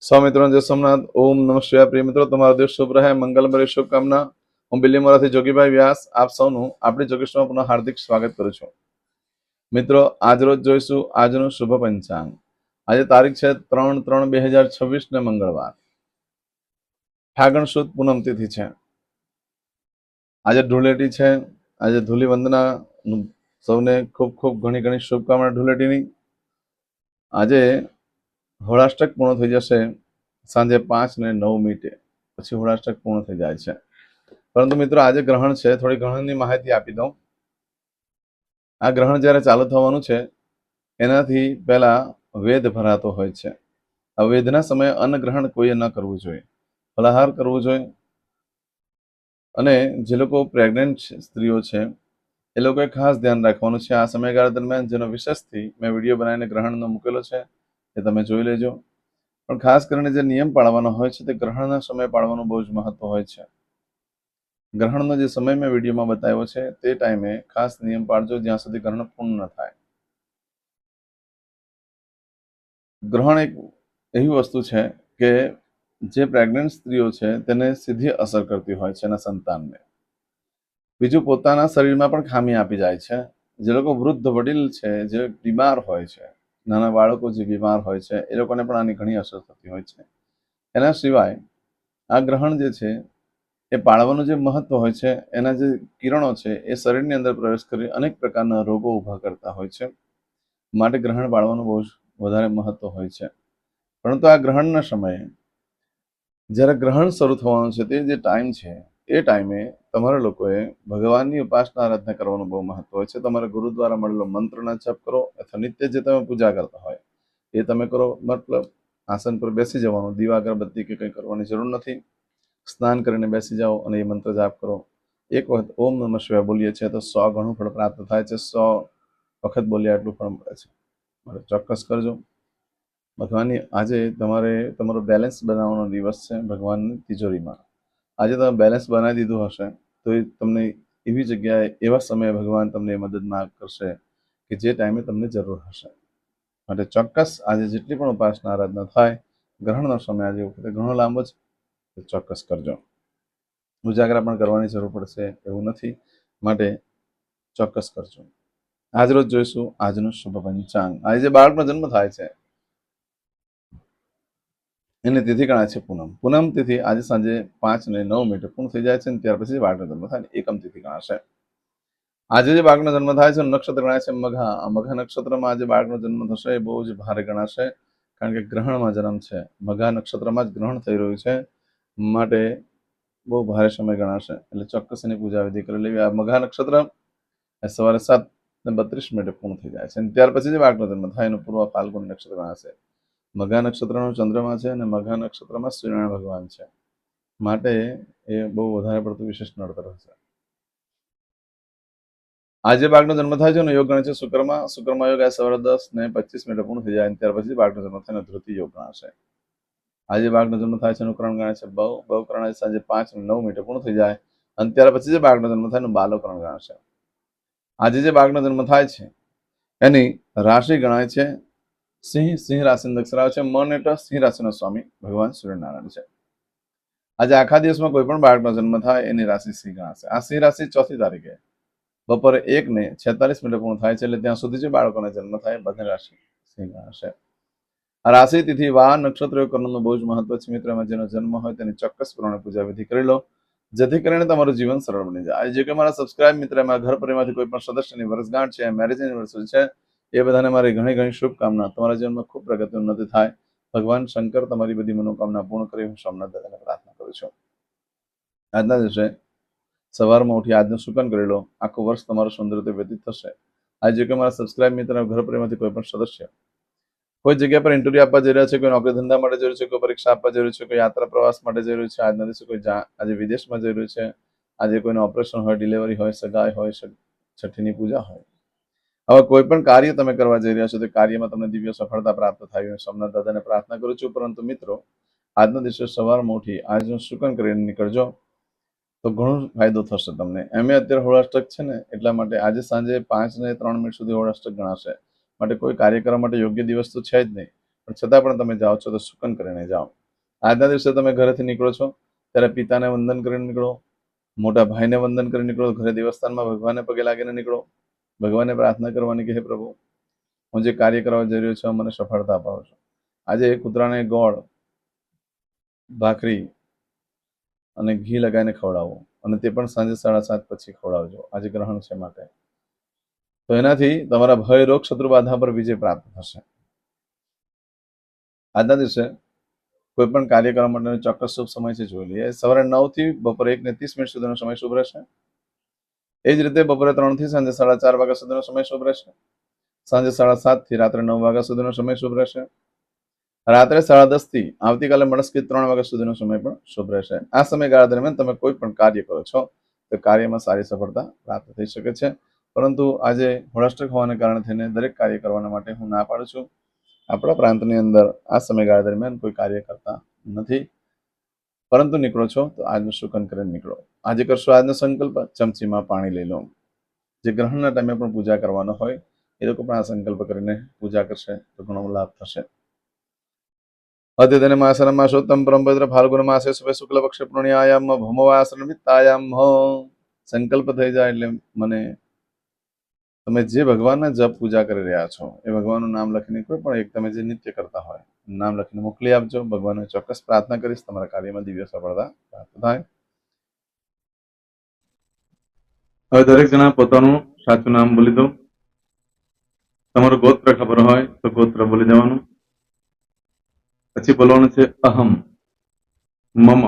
સ્વામિત્રો જય સોમનાથ. ઓમ નમઃ શિવાય. પ્રિય મિત્રો, તમારો દિવસ શુભ રહે, મંગલમય શુભકામના. હું બિલીમોરાથી જોગીભાઈ વ્યાસ આપ સૌનું આપણી જોગેશમાં પુનઃ હાર્દિક સ્વાગત કરું છું. મિત્રો, આજ રોજ જોઈશું આજનું શુભ પંચાંગ. આજે તારીખ છે 3/3/2026 ને મંગળવાર, ફાગણ સુદ પૂનમ તિથિ છે. આજે ધૂળેટી છે. આજે ધૂલી વંદના. સૌને ખૂબ ખૂબ ઘણી ઘણી શુભકામના ધૂળેટીની. આજે હોળાષ્ટક પૂર્ણ થઈ જશે સાંજે 5:09 પછી હોળાષ્ટક પૂર્ણ થઈ જાય છે. પરંતુ મિત્રો, આજે ગ્રહણ છે. થોડી ગ્રહણની માહિતી આપી દઉં. આ ગ્રહણ જ્યારે ચાલુ થવાનું છે એનાથી પહેલા વેદ ભરાતો હોય છે. આ વેદના સમયે અન્ન ગ્રહણ કોઈએ ન કરવું જોઈએ, ફલાહાર કરવું જોઈએ. અને જે લોકો પ્રેગ્નન્ટ સ્ત્રીઓ છે એ લોકોએ ખાસ ધ્યાન રાખવાનું છે. આ સમયગાળા દરમિયાન જેનો વિશેષથી મેં વિડીયો બનાવીને ગ્રહણનો મૂકેલો છે એ તમે જોઈ લેજો. પણ ખાસ કરીને જે નિયમ પાળવાનો હોય છે તે ગ્રહણના સમયે પાળવાનું બહુ જ મહત્વ હોય છે. ગ્રહણનો જે સમય મેં વિડીયોમાં બતાવ્યો છે તે ટાઈમે ખાસ નિયમ પાળજો જ્યાં સુધી ગ્રહણ પૂર્ણ ન થાય. ગ્રહણ એક એવી વસ્તુ છે કે જે પ્રેગ્નન્ટ સ્ત્રીઓ છે તેને સીધી અસર કરતી હોય છે એના સંતાનને. બીજું, પોતાના શરીરમાં પણ ખામી આપી જાય છે. જે લોકો વૃદ્ધ વડીલ છે, જે બીમાર હોય છે, નાના બાળકો જે બીમાર હોય છે એ લોકોને પણ આની ઘણી અસર થતી હોય છે. એના સિવાય આ ગ્રહણ જે છે એ પાળવાનું જે મહત્વ હોય છે, એના જે કિરણો છે એ શરીરની અંદર પ્રવેશ કરી અનેક પ્રકારના રોગો ઊભા કરતા હોય છે. માટે ગ્રહણ પાળવાનું બહુ જ વધારે મહત્વ હોય છે. પરંતુ આ ગ્રહણના સમયે જ્યારે ગ્રહણ શરૂ થવાનું છે તે જે ટાઈમ છે એ ટાઈમે તમારા લોકોએ ભગવાનની ઉપાસના આરાધના કરવાનું બહુ મહત્વ હોય છે. તમારે ગુરુ દ્વારા મળેલો મંત્રના જપ કરો અથવા નિત્ય જે તમે પૂજા કરતા હોય એ તમે કરો. મતલબ આસન પર બેસી જવાનું, દીવા અગરબત્તી કે કંઈ કરવાની જરૂર નથી. સ્નાન કરીને બેસી જાઓ અને એ મંત્ર જાપ કરો. એક વખત ઓમ નમઃ શિવાય બોલીએ છીએ તો 100 ગણું ફળ પ્રાપ્ત થાય છે. 100 વખત બોલ્યા એટલું ફળ મળે છે. માટે ચોક્કસ કરજો. ભગવાનની આજે તમારો બેલેન્સ બનાવવાનો દિવસ છે. ભગવાનની તિજોરીમાં આજે તમે બેલેન્સ બનાવી દીધું હશે તો એ તમને એવી જગ્યાએ એવા સમયે ભગવાન તમને મદદમાં કરશે કે જે ટાઈમે તમને જરૂર હશે. માટે ચોક્કસ આજે જેટલી પણ ઉપાસના આરાધના થાય, ગ્રહણનો સમય આજે વખતે ઘણો લાંબો છે, તો ચોક્કસ કરજો. ઉજાગરા પણ કરવાની જરૂર પડશે એવું નથી, માટે ચોક્કસ કરજો. આજ રોજ જોઈશું આજનું શુભ પંચાંગ. આજે જે બાળકનો જન્મ થાય છે એની તિથિ ગણાય છે પૂનમ. પૂનમ તિથિ આજે સાંજે 5:09 પૂર્ણ થઈ જાય છે અને ત્યાર પછી બાળકનો જન્મ થાય એકમ તિથિ ગણાશે. આજે જે બાળકનો જન્મ થાય છે નક્ષત્ર ગણાય છે મઘા. આ મઘા નક્ષત્રમાં આજે બાળકનો જન્મ થશે એ બહુ જ ભારે ગણાશે, કારણ કે ગ્રહણમાં જન્મ છે. મઘા નક્ષત્રમાં જ ગ્રહણ થઈ રહ્યું છે, માટે બહુ ભારે સમય ગણાશે. એટલે ચોક્કસ એની પૂજા વિધિ કરી લેવી. આ મઘા નક્ષત્ર સવારે 7:32 પૂર્ણ થઈ જાય છે અને ત્યાર પછી જે બાળકનો જન્મ થાય એનું પૂર્વ ફાલ્ગુન નક્ષત્ર ગણાશે. મઘા નક્ષત્રનો ચંદ્રમા છે અને મઘા નક્ષત્રમાં સૂર્યનારાયણ ભગવાન છે, માટે એ બહુ વધારે પડતું વિશેષ નડતર હશે. આજે બાળકનો જન્મ થાય છે અને યોગ ગણે છે શુક્રમાં. શુક્રમાં યોગ આ સવારે 10:25 પૂર્ણ થઈ જાય ત્યાર પછી બાળકનો જન્મ થાય ધૃતિ યોગ ગણાશે. આજે બાળકનો જન્મ થાય છે એનું કરણ ગણાય છે બહુ. બહુ કરણ આજે સાંજે 5:09 પૂર્ણ થઈ જાય અને ત્યાર પછી જે બાળકનો જન્મ થાય એનું બાલોકરણ ગણાશે. આજે જે બાળકનો જન્મ થાય છે એની રાશિ ગણાય છે સિંહ. સિંહ રાશિનો અક્ષર આવે છે મન એટલે સિંહ રાશિનો સ્વામી ભગવાન સૂર્યનારાયણ છે. આજે આખા દિવસમાં કોઈ પણ બાળકનો જન્મ થાય એની રાશિ સિંહ ગણાશે. આ સિંહ રાશિ 4મી તારીખે બપોરે 1:46 પૂર્ણ થાય છે, એટલે ત્યાં સુધી જે બાળકોનો જન્મ થાય બધી રાશિ સિંહ ગણાશે. આ રાશિ તિથિ વાર નક્ષત્ર કરવાનું બહુ જ મહત્વ છે. મિત્રો, એમાં જેનો જન્મ હોય તેની ચોક્કસ પ્રમાણે પૂજા વિધિ કરી લો, જેથી કરીને તમારું જીવન સરળ બની જાય. આજે જે કે મારા સબસ્ક્રાઇબ મિત્ર એમાં ઘર પરિવારમાંથી કોઈ પણ સદસ્યની વર્ષગાંઠ છે, મેરેજ એનિવર્સરી છે, એ બધાને મારી ઘણી ઘણી શુભકામના. તમારા જીવનમાં ખૂબ પ્રગતિ ઉન્નતિ થાય. ભગવાન શંકર તમારી બધી મનોકામના પૂર્ણ કરી હું સોમનાથ દાદાને પ્રાર્થના કરું છું. આજના દિવસે સવારમાં ઉઠી આજનું શુકન કરી લો, આખું વર્ષ તમારું સુંદર રીતે વ્યતીત થશે. આજે કે મારા સબસ્ક્રાઇબ મિત્ર ઘર પરિવારમાંથી કોઈ પણ સદસ્ય કોઈ જગ્યા પર ઇન્ટરવ્યુ આપવા જઈ રહ્યા છે, કોઈ નોકરી ધંધા માટે જઈ રહ્યું છે, કોઈ પરીક્ષા આપવા જઈ રહ્યું છે, કોઈ યાત્રા પ્રવાસ માટે જઈ રહ્યું છે, આજના દિવસે કોઈ આજે વિદેશમાં જઈ રહ્યું છે, આજે કોઈનું ઓપરેશન હોય, ડિલિવરી હોય, સગાઈ હોય, છઠ્ઠીની પૂજા હોય, હવે કોઈ પણ કાર્ય તમે કરવા જઈ રહ્યા છો તે કાર્યમાં તમને દિવ્ય સફળતા પ્રાપ્ત થાય હું સોમનાથ દાદાને પ્રાર્થના કરું છું. પરંતુ મિત્રો, આજના દિવસે સવારમાં ઉઠી આજનું શુકન કરીને નીકળજો તો ઘણો ફાયદો થશે તમને. એમે અત્યારે હોળાષ્ટક છે ને, એટલા માટે આજે સાંજે 5:03 સુધી હોળાષ્ટક ગણાશે. માટે કોઈ કાર્ય કરવા માટે યોગ્ય દિવસ તો છે જ નહીં. પણ છતાં પણ તમે જાઓ છો તો શુકન કરીને જાઓ. આજના દિવસે તમે ઘરેથી નીકળો છો ત્યારે પિતાને વંદન કરીને નીકળો, મોટા ભાઈને વંદન કરીને નીકળો, ઘરે દેવસ્થાનમાં ભગવાનને પગે લાગીને નીકળો, ભગવાનને પ્રાર્થના કરવાની કે હે પ્રભુ, હું જે કાર્ય કરવા જઈ રહ્યો છું મને સફળતા અપાવો છો. આજે કૂતરાને ગોળ, ભાખરી અને ઘી લગાવીને ખવડાવો, અને તે પણ સાંજે 7:30 પછી ખવડાવજો. આજે ગ્રહણ છે માટે. તો એનાથી તમારા ભય, રોગ, શત્રુ બાધા પર વિજય પ્રાપ્ત થશે. આજના દિવસે કોઈ પણ કાર્ય કરવા માટેનો ચોક્કસ શુભ સમય છે, જોઈ લઈએ. સવારે 9 થી બપોરે 1:30 સુધીનો સમય શુભ રહેશે. એ જ રીતે બપોરે 3 થી સાંજે 4:30 વાગ્યા સુધીનો સમય શુભ રહેશે. સાંજે 7:30 થી રાત્રે 9 વાગ્યા સુધીનો સમય શુભ રહેશે. રાત્રે 10:30 થી આવતીકાલે મળસ્કે 3 વાગ્યા સુધીનો સમય પણ શુભ રહેશે. આ સમયગાળા દરમિયાન તમે કોઈ પણ કાર્ય કરો છો તો કાર્યમાં સારી સફળતા પ્રાપ્ત થઈ શકે છે. પરંતુ આજે હોળાષ્ટક હોવાને કારણે થઈને દરેક કાર્ય કરવાના માટે હું ના પાડું છું. આપણા પ્રાંતની અંદર આ સમયગાળા દરમિયાન કોઈ કાર્ય કરતા નથી, પરંતુ નીકળો છો તો આજનું શુકન કરીને નીકળો. આજે કરશો આજનો સંકલ્પ, ચમચીમાં પાણી લઈ લો. જે ગ્રહણના ટાઈમે પણ પૂજા કરવાનો હોય એ લોકો પણ આ સંકલ્પ કરીને પૂજા કરશે તો ઘણો લાભ થશે. અદ્યતન માસનમ માસોત્તમ પરમભદ્ર ફાલ્ગુન માસે શુભે શુક્લ પક્ષ પૂર્ણિયાયામ ભૌમવાસન વિત્તાયામ. સંકલ્પ થઈ જાય એટલે મને તમે જે ભગવાનના જપ પૂજા કરી રહ્યા છો એ ભગવાનનું નામ લખીને કોઈ પણ એક તમે જે નિત્ય કરતા હોય નામ લખીને મોકલી આપજો. ભગવાનને ચોક્કસ પ્રાર્થના કરીશ તમારા કાર્યમાં દિવ્ય સફળતા પ્રાપ્ત થાય. હવે દરેક જણા પોતાનું સાચું નામ બોલી દો. તમારું ગોત્ર ખબર હોય તો ગોત્ર બોલી દેવાનું. પછી બોલવાનું છે અહમ, મમ,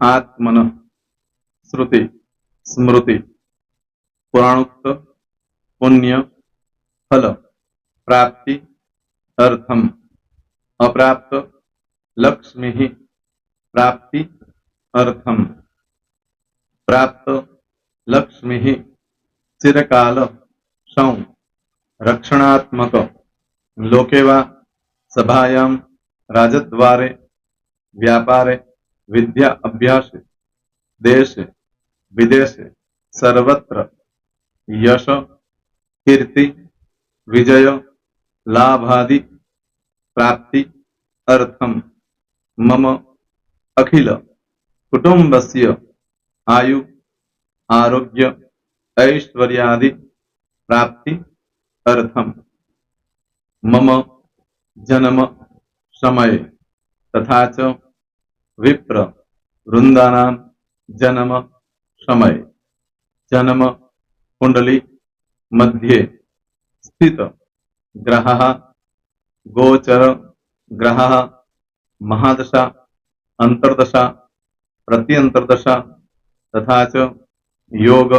આત્મન, શ્રુતિ, સ્મૃતિ, પુરાણોક્ત, પુણ્ય, ફલ, પ્રાપ્તિ, અર્થમ, અપ્રાપ્ત, લક્ષ્મી, પ્રાપ્તિ, અર્થમ, પ્રાપ્ત, લક્ષ્મી, ચિરકાલ, સૌ, રક્ષણાત્મક, લોકેવા, સભાયામ, રાજદ્વારે, વ્યાપારે, વિદ્યા અભ્યાસે, દેશે વિદેશે, સર્વત્ર, યશ, કીર્તિ, વિજય, લાભાદિ, પ્રાપ્તિ, અર્થમ, મમ, અખિલ કુટુંબસ્ય, આયુ, આરોગ્ય, ऐश्वर्यादि, प्राप्ति, अर्थम, मम, जन्म, समय, तथा च विप्र वृंदानां जन्म समय, जन्म कुंडली मध्ये स्थित ग्रहः, गोचर ग्रहः, महादशा, अंतर्दशा, प्रत्यंतर्दशा, तथा च योग,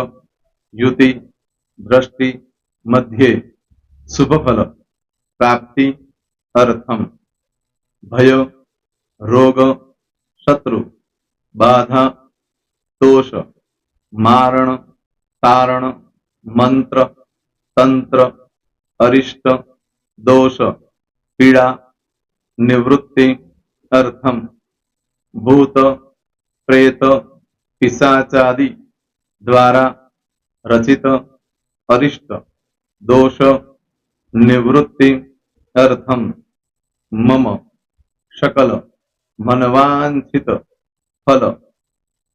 युति, दृष्टि मध्ये शुभ फल प्राप्ति अर्थम, भय, रोग, शत्रु, बाधा, दोष, मारण, तारण, मंत्र, तंत्र, अरिष्ट, दोष, पीड़ा, निवृत्ति अर्थम, भूत, प्रेत, पिशाचादि द्वारा रचित अरिष्ट दोष निवृत्ति अर्थम, मम सकल मनवांछित फल.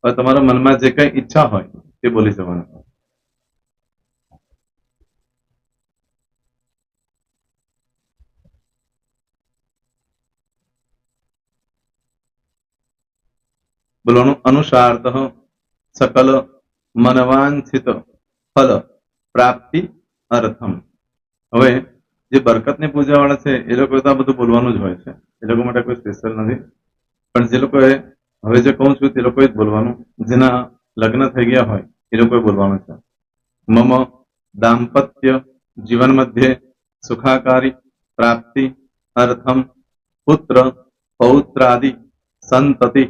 તમારા મનમાં જે કઈ ઈચ્છા હોય તે બોલી જવાનું. બોલવાનું અનુસારતઃ सकल मनवांछित फल प्राप्ति अर्थम. હવે જે બરકતની પૂજા વાળા છે એ લોકો તો આ બધું બોલવાનું જ હોય છે, એ લોકો માટે કોઈ સ્પેશિયલ નથી. પણ જે લોકોએ હવે જે કહું છું તે લોકોએ જ બોલવાનું. જેના લગ્ન થઈ ગયા હોય એ લોકોએ બોલવાનું છે. મમ દાંપત્ય જીવન મધ્યે સુખાકારી પ્રાપ્તિ અર્થમ પુત્ર પૌત્રાદિ સંતતિ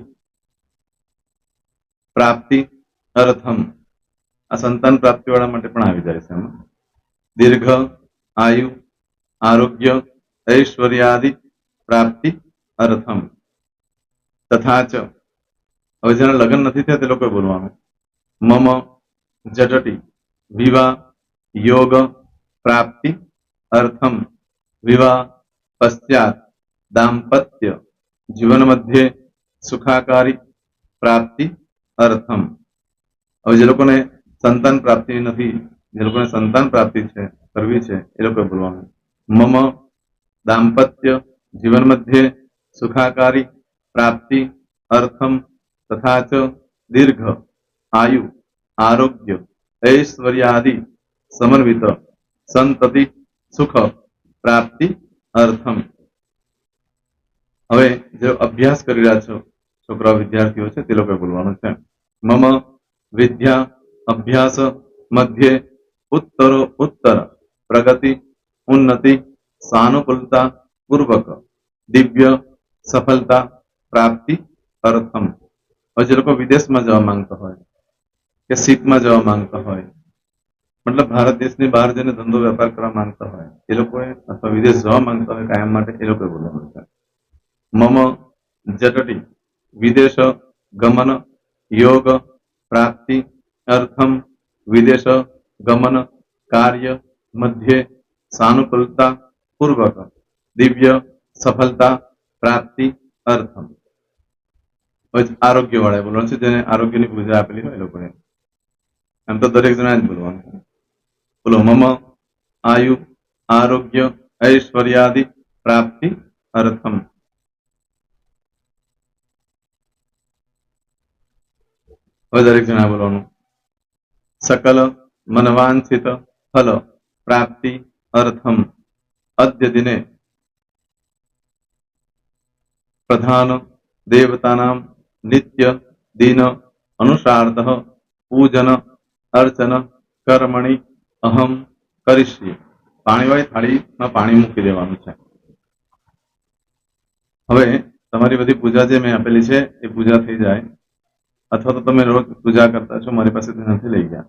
પ્રાપ્તિ અર્થમ. આ સંતાન પ્રાપ્તિ વાળા માટે પણ આવી જાય છે. દીર્ઘ આયુ આરોગ્ય ऐश्वर्यादि પ્રાપ્તિ અર્થમ. તથા ચ હવે જેના લગ્ન નથી થયા તે લોકોએ બોલવાનું. મમ જટટી વિવાહ યોગ પ્રાપ્તિ અર્થમ વિવાહ પશ્ચાત दाम्पत्य जीवन मध्य सुखाकारी प्राप्ति अर्थम। હવે જે લોકોને સંતાન પ્રાપ્તિ નથી, જે લોકોને સંતાન પ્રાપ્તિ છે કરવી છે એ લોકો બોલવાનું મમ દાંપત્ય જીવન મધ્યે સુખાકારી પ્રાપ્તિ અર્થમ તથા ચ દીર્ઘ આયુ આરોગ્ય ऐश्वर्यादि समन्वित संतति सुख प्राप्ति अर्थम। હવે જે અભ્યાસ કરી રહ્યા છો છોકરાઓ વિદ્યાર્થીઓ છે તે લોકોએ બોલવાનું છે મમ વિદ્યા અભ્યાસ મધ્યે ઉત્તરો ઉત્તર પ્રગતિ ઉન્નતિ સાનુકૂલતા પૂર્વક દિવ્ય સફળતા પ્રાપ્તિ અર્થમ। હવે જે લોકો વિદેશમાં જવા માંગતા હોય કે સીટમાં જવા માંગતા હોય, મતલબ ભારત દેશની બહાર જઈને ધંધો વેપાર કરવા માંગતા હોય એ લોકોએ અથવા વિદેશ જવા માંગતા હોય કાયમ માટે એ લોકોએ બોલવાનું છે મમ જટટી વિદેશ ગમન યોગ પ્રાપ્તિ અર્થમ વિદેશ ગમન કાર્ય મધ્યે સાનુકૂલતા પૂર્વક દિવ્ય સફળતા પ્રાપ્તિ અર્થમ। આરોગ્ય વાળા બોલવાનું છે જેને આરોગ્યની પૂજા આપેલી હોય એ લોકોએ, એમ તો દરેક જણા જ બોલવાનું છે। બોલો મમ આયુ આરોગ્ય ऐश्वर्यादि प्राप्ति अर्थम। હવે દરેક જણા બોલવાનું सकल मनवांछित फल प्राप्ति अर्थम अद्य दिने प्रधान देवतानां नित्य दिन अनुसार्धः पूजन अर्चन कर्मणि अहम करिष्ये। પાણીવાળી થાળીમાં પાણી મૂકી દેવાનું છે। હવે તમારી બધી પૂજા જે મેં આપેલી છે એ પૂજા થઈ જાય, અથવા તો તમે રોજ પૂજા કરતા છો મારી પાસેથી નથી લઈ ગયા,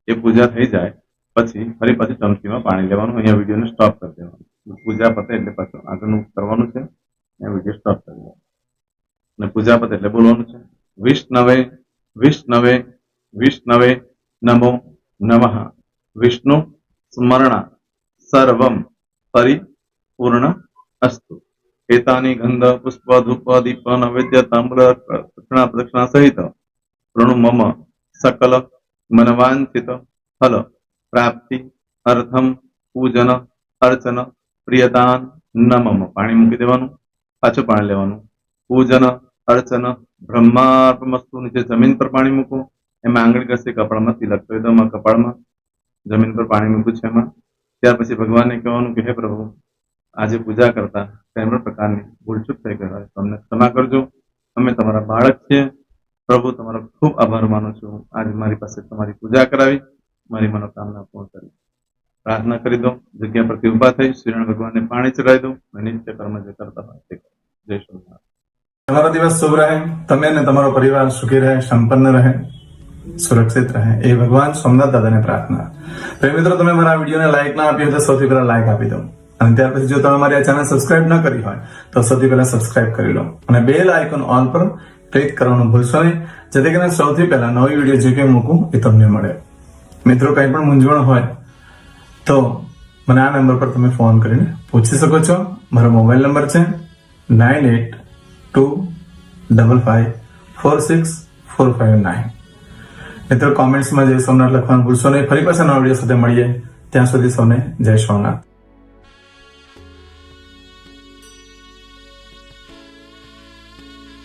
એ પૂજા થઈ જાય પછી ફરી પાછી ચમચીમાં પાણી લેવાનું, અહીંયા વિડીયોને સ્ટોપ કરી દેવાનું, પૂજા પતે એટલે પાછું આગળનું કરવાનું છે, અહીંયા વિડીયો સ્ટોપ કરી દેવાનું અને પૂજા પતે એટલે બોલવાનું છે વિષ્ણવે વિષ્ણવે વિષ્ણવે નમો નમઃ વિષ્ણુ સ્મરણ સર્વમ પરિપૂર્ણ અસ્તુ। एतानि गंध पुष्प धूप दीप नैवेद्य ताम्र दक्षिणा प्रदक्षिणा सहित प्रणु मम सकल मनवांछित फल प्राप्ति अर्थम पूजन अर्चन प्रियतान नमम। पाणी मूकी देवानुं, पाछुं पाणी लेवानुं, पूजन अर्चन ब्रह्मार्पणमस्तु। नीचे जमीन पर पाणी मूको, एमां आंगળી घसी कपाळमां तिलक કરી દો, कपाळमां जमीन पर पाणी मूक्યું છે એમાં, ત્યાર પછી ભગવાનને કહેવાનું કે હે પ્રભુ આજે પૂજા કરતા કઈ પણ પ્રકારની ભૂલચૂક થઈ ગઈ હોય તો અમને ક્ષમા કરજો, અમે તમારા બાળક છીએ પ્રભુ, તમારો ખૂબ આભાર માનું છું, આજે મારી પાસે તમારી પૂજા કરાવી, મારી મનોકામના પૂર્ણ કરી। પ્રાર્થના કરી દો, જગ્યા પરથી ઉભા થઈ શ્રીનારાયણ ભગવાનને પાણી ચડાવી દો અને નિત્ય કર્મ જે કરતા હોય તે કરો। જય શ્રી તમારો દિવસ શુભ રહે, તમે અને તમારો પરિવાર સુખી રહે, સંપન્ન રહે, સુરક્ષિત રહે એ ભગવાન સોમનાથ દાદાને પ્રાર્થના। પ્રેમ મિત્રો, તમે મારા વિડીયોને લાઈક ના આપી હોય તો સૌથી પહેલા લાઈક આપી દો, અને ત્યાર પછી જો તમે મારી આ ચેનલ સબસ્ક્રાઇબ ન કરી હોય તો સૌથી પહેલા સબસ્ક્રાઇબ કરી લો અને બેલ આઇકોન ઓલ પર ક્લિક કરવાનું ભૂલશો નહીં, જેથી કરીને સૌથી પહેલા નવી વિડીયો જે કંઈ મૂકું એ તમને મળે। મિત્રો, કંઈ પણ મૂંઝવણ હોય તો મને આ નંબર પર તમે ફોન કરીને પૂછી શકો છો। મારો મોબાઈલ નંબર છે 9825546459। મિત્રો, કોમેન્ટ્સમાં જય સોમનાથ લખવાનું ભૂલશો નહીં। ફરી પાછા નવા વિડીયો સાથે મળીએ, ત્યાં સુધી સૌને જય સોમનાથ।